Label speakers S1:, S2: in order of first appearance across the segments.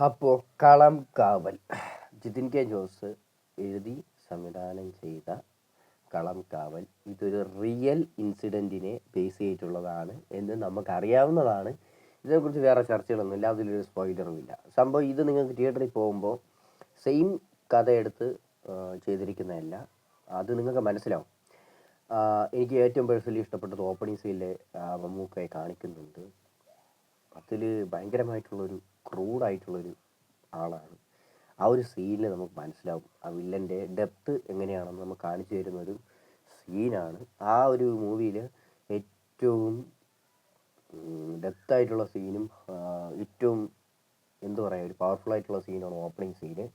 S1: അപ്പോൾ കളം കാവൽ ജിതിൻ കെ ജോസ് എഴുതി സംവിധാനം ചെയ്ത കളം കാവൽ ഇതൊരു റിയൽ ഇൻസിഡൻറ്റിനെ ബേസ് ചെയ്തിട്ടുള്ളതാണ് എന്ന് നമുക്കറിയാവുന്നതാണ്. ഇതിനെക്കുറിച്ച് വേറെ ചർച്ചകളൊന്നുമില്ല, അതിലൊരു സ്പോയിലറും ഇല്ല. സംഭവം ഇത് നിങ്ങൾക്ക് തിയേറ്ററിൽ പോകുമ്പോൾ സെയിം കഥയെടുത്ത് ചെയ്തിരിക്കുന്നതല്ല, അത് നിങ്ങൾക്ക് മനസ്സിലാവും. എനിക്ക് ഏറ്റവും പേഴ്സണലി ഇഷ്ടപ്പെട്ടത് ഓപ്പണിംഗ് സീനിലെ മമ്മൂക്കയെ കാണിക്കുന്നുണ്ട്. അതിൽ ഭയങ്കരമായിട്ടുള്ളൊരു ക്രൂഡായിട്ടുള്ളൊരു ആളാണ്. ആ ഒരു സീനിൽ നമുക്ക് മനസ്സിലാവും ആ വില്ലൻ്റെ ഡെപ്ത് എങ്ങനെയാണെന്ന് നമുക്ക് കാണിച്ചു തരുന്നൊരു സീനാണ്. ആ ഒരു മൂവിയിൽ ഏറ്റവും ഡെപ്തായിട്ടുള്ള സീനും ഏറ്റവും എന്തു പറയുക ഒരു പവർഫുൾ ആയിട്ടുള്ള സീനാണ് ഓപ്പണിംഗ് സീന്.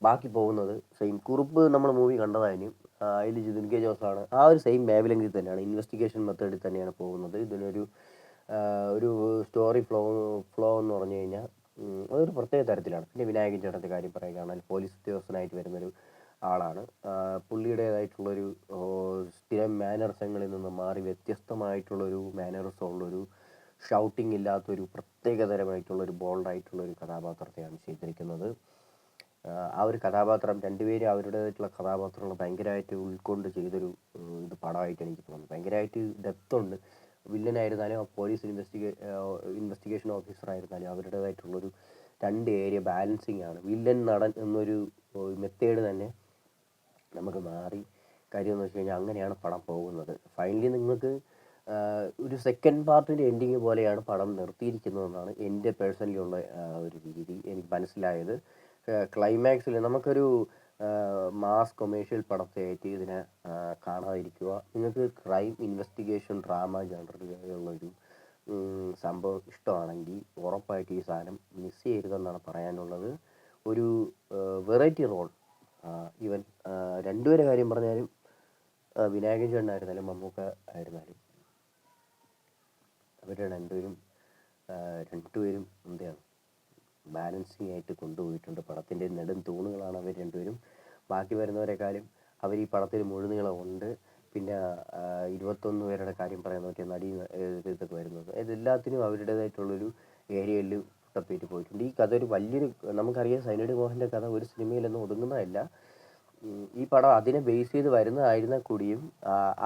S1: ബാക്കി പോകുന്നത് സെയിം കുറുപ്പ് നമ്മൾ മൂവി കണ്ടതായാലും അതിൽ ജിതിൻ കെ ജോസാണ് ആ ഒരു സെയിം വേവ് തന്നെയാണ്, ഇൻവെസ്റ്റിഗേഷൻ മെത്തേഡിൽ തന്നെയാണ് പോകുന്നത്. ഇതിനൊരു ഒരു സ്റ്റോറി ഫ്ലോ എന്ന് പറഞ്ഞു കഴിഞ്ഞാൽ അതൊരു പ്രത്യേക തരത്തിലാണ്. പിന്നെ വിനായകൻ ചേട്ടൻ്റെ കാര്യം പറയുകയാണെങ്കിൽ പോലീസ് ഉദ്യോഗസ്ഥനായിട്ട് വരുന്നൊരു ആളാണ്. പുള്ളിയുടേതായിട്ടുള്ളൊരു സ്ഥിരം മാനറിസങ്ങളിൽ നിന്ന് മാറി വ്യത്യസ്തമായിട്ടുള്ളൊരു മാനറിസം ഉള്ളൊരു ഷൗട്ടിംഗ് ഇല്ലാത്തൊരു പ്രത്യേകതരമായിട്ടുള്ളൊരു ബോൾഡായിട്ടുള്ളൊരു കഥാപാത്രത്തെയാണ് ചെയ്തിരിക്കുന്നത്. ആ ഒരു കഥാപാത്രം രണ്ടുപേരും അവരുടേതായിട്ടുള്ള കഥാപാത്രങ്ങൾ ഭയങ്കരമായിട്ട് ഉൾക്കൊണ്ട് ചെയ്തൊരു ഇത് പടമായിട്ട് എനിക്ക് തോന്നുന്നു. ഭയങ്കരമായിട്ട് ഡെപ്തുണ്ട്. വില്ലനായിരുന്നാലും പോലീസ് ഇൻവെസ്റ്റിഗേഷൻ ഓഫീസർ ആയിരുന്നാലും അവരുടേതായിട്ടുള്ളൊരു രണ്ട് ഏരിയ ബാലൻസിങ് ആണ്. വില്ലൻ നടൻ എന്നൊരു മെത്തേഡ് തന്നെ നമുക്ക് മാറി. കാര്യം എന്ന് വെച്ച് കഴിഞ്ഞാൽ അങ്ങനെയാണ് പടം പോകുന്നത്. ഫൈനലി നിങ്ങൾക്ക് ഒരു സെക്കൻഡ് പാർട്ടിൻ്റെ എൻഡിങ് പോലെയാണ് പടം നിർത്തിയിരിക്കുന്നതെന്നാണ് എൻ്റെ പേഴ്സണലി ഉള്ള ഒരു രീതി എനിക്ക് മനസ്സിലായത്. ക്ലൈമാക്സിൽ നമുക്കൊരു മാസ് കൊമേഴ്ഷ്യൽ പടത്തെയായിട്ട് ഇതിനെ കാണാതിരിക്കുക. നിങ്ങൾക്ക് ക്രൈം ഇൻവെസ്റ്റിഗേഷൻ ഡ്രാമ ജനറിലുള്ളൊരു സംഭവം ഇഷ്ടമാണെങ്കിൽ ഉറപ്പായിട്ട് ഈ സാധനം മിസ് ചെയ്യരുതെന്നാണ് പറയാനുള്ളത്. ഒരു വെറൈറ്റി റോൾ ഈവൻ രണ്ടുപേരെ കാര്യം പറഞ്ഞാലും വിനായകൻ ചേട്ടനായിരുന്നാലും മമ്മൂക്ക ആയിരുന്നാലും അവർ രണ്ടുപേരും എന്താണ് ബാലൻസിങ് ആയിട്ട് കൊണ്ടുപോയിട്ടുണ്ട്. പടത്തിൻ്റെ നെടും തൂണുകളാണ് അവർ രണ്ടുപേരും. ബാക്കി വരുന്നവരെക്കാളും അവർ ഈ പടത്തിൽ മുഴുനീളമുണ്ട്. പിന്നെ 21 പേരുടെ കാര്യം പറയാൻ പറ്റിയ നടി ഇതൊക്കെ വരുന്നത് ഇതെല്ലാത്തിനും അവരുടേതായിട്ടുള്ളൊരു ഏരിയയിൽ തപ്പിയിട്ട് പോയിട്ടുണ്ട്. ഈ കഥ ഒരു വലിയൊരു നമുക്കറിയാം സൈനൈഡ് മോഹൻ്റെ കഥ ഒരു സിനിമയിലൊന്നും ഒതുങ്ങുന്നതല്ല. ഈ പടം അതിനെ ബേസ് ചെയ്ത് വരുന്നതായിരുന്നാൽ കൂടിയും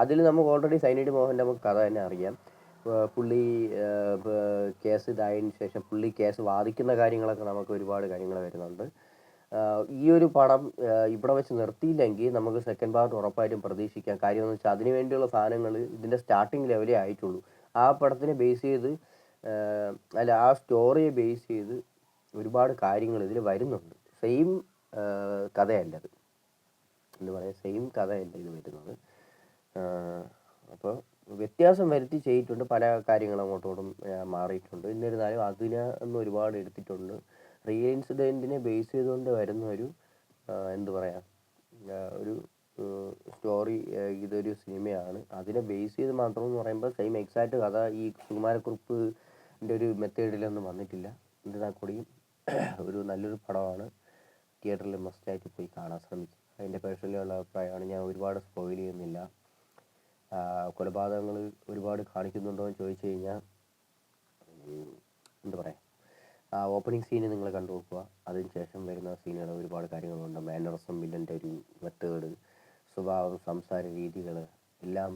S1: അതിൽ നമുക്ക് ഓൾറെഡി സൈനൈഡ് മോഹൻ്റെ നമുക്ക് കഥ തന്നെ അറിയാം. പുള്ളി കേസ് ഇതായതിനു ശേഷം പുള്ളി കേസ് വാദിക്കുന്ന കാര്യങ്ങളൊക്കെ നമുക്ക് ഒരുപാട് കാര്യങ്ങൾ വരുന്നുണ്ട്. ഈ ഒരു പടം ഇവിടെ വെച്ച് നിർത്തിയില്ലെങ്കിൽ നമുക്ക് സെക്കൻഡ് പാർട്ട് ഉറപ്പായിട്ടും പ്രതീക്ഷിക്കാം. കാര്യം എന്ന് വെച്ചാൽ അതിന് വേണ്ടിയുള്ള സാധനങ്ങൾ ഇതിൻ്റെ സ്റ്റാർട്ടിങ് ലെവലേ ആയിട്ടുള്ളൂ. ആ പടത്തിനെ ബേസ് ചെയ്ത് അല്ല ആ സ്റ്റോറിയെ ബേസ് ചെയ്ത് ഒരുപാട് കാര്യങ്ങൾ ഇതിൽ വരുന്നുണ്ട്. സെയിം കഥയല്ലത് എന്ന് പറയാം, സെയിം കഥയല്ല ഇത് വരുന്നത്. അപ്പോൾ വ്യത്യാസം വരുത്തി ചെയ്തിട്ടുണ്ട്. പല കാര്യങ്ങളും അങ്ങോട്ടും മാറിയിട്ടുണ്ട്. എന്നിരുന്നാലും അതിനെ ഒന്ന് ഒരുപാട് എടുത്തിട്ടുണ്ട്. റിയൽ ഇൻസിഡൻറ്റിനെ ബേസ് ചെയ്തുകൊണ്ട് വരുന്ന ഒരു എന്തു പറയാം ഒരു സ്റ്റോറി. ഇതൊരു സിനിമയാണ്. അതിനെ ബേസ് ചെയ്ത് മാത്രം എന്ന് പറയുമ്പോൾ സെയിം എക്സാക്റ്റ് കഥ ഈ സുകുമാരക്കുറുപ്പിൻ്റെ ഒരു മെത്തേഡിലൊന്നും വന്നിട്ടില്ല. എന്നാൽ കൂടിയും ഒരു നല്ലൊരു പടമാണ്. തിയേറ്ററിൽ മസ്റ്റായിട്ട് പോയി കാണാൻ ശ്രമിക്കും. അതിൻ്റെ പേഴ്സണലി ഉള്ള അഭിപ്രായമാണ്. ഞാൻ ഒരുപാട് സ്പോയിൽ ചെയ്യുന്നില്ല. കൊലപാതകങ്ങൾ ഒരുപാട് കാണിക്കുന്നുണ്ടോ എന്ന് ചോദിച്ചു കഴിഞ്ഞാൽ എന്താ പറയുക, ഓപ്പണിംഗ് സീന് നിങ്ങൾ കണ്ടു നോക്കുക. അതിന് ശേഷം വരുന്ന സീനുകൾ ഒരുപാട് കാര്യങ്ങളുണ്ട്. മാനറിസം, വില്ലൻ്റെ ഒരു മെത്തേഡ്, സ്വഭാവം, സംസാര രീതികൾ എല്ലാം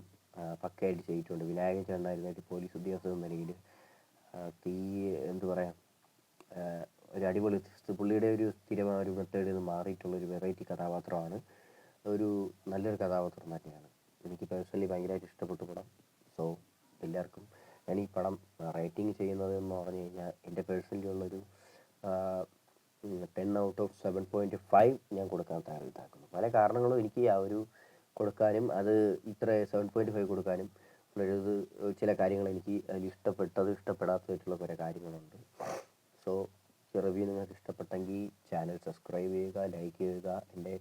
S1: പക്കയായിട്ട് ചെയ്തിട്ടുണ്ട്. വിനായകൻ ചേട്ടനായിരുന്നായിട്ട് പോലീസ് ഉദ്യോഗസ്ഥ എന്ന നിലയിൽ എന്തു പറയാം ഒരു അടിപൊളി പുള്ളിയുടെ ഒരു സ്ഥിരമായ ഒരു മെത്തേഡിൽ നിന്ന് മാറിയിട്ടുള്ളൊരു വെറൈറ്റി കഥാപാത്രമാണ്. ഒരു നല്ലൊരു കഥാപാത്രം തന്നെയാണ്. എനിക്ക് പേഴ്സണലി ഭയങ്കരമായിട്ട് ഇഷ്ടപ്പെട്ടു പടം. സോ എല്ലാവർക്കും ഞാൻ ഈ പടം റേറ്റിംഗ് ചെയ്യുന്നത് എന്ന് പറഞ്ഞു കഴിഞ്ഞാൽ എൻ്റെ പേഴ്സണലി ഉള്ളൊരു 10 ഔട്ട് ഓഫ് 7.5 ഞാൻ കൊടുക്കാൻ തയ്യാറാക്കുന്നു. പല കാരണങ്ങളും എനിക്ക് ആ ഒരു കൊടുക്കാനും അത് ഇത്ര 7.5 കൊടുക്കാനും ഉള്ളൊരു ചില കാര്യങ്ങൾ എനിക്ക് അതിൽ ഇഷ്ടപ്പെടാത്തതായിട്ടുള്ള കുറേ കാര്യങ്ങളുണ്ട്. സോ റിവ്യൂ നിങ്ങൾക്ക് ഇഷ്ടപ്പെട്ടെങ്കിൽ ചാനൽ സബ്സ്ക്രൈബ് ചെയ്യുക, ലൈക്ക് ചെയ്യുക. എൻ്റെ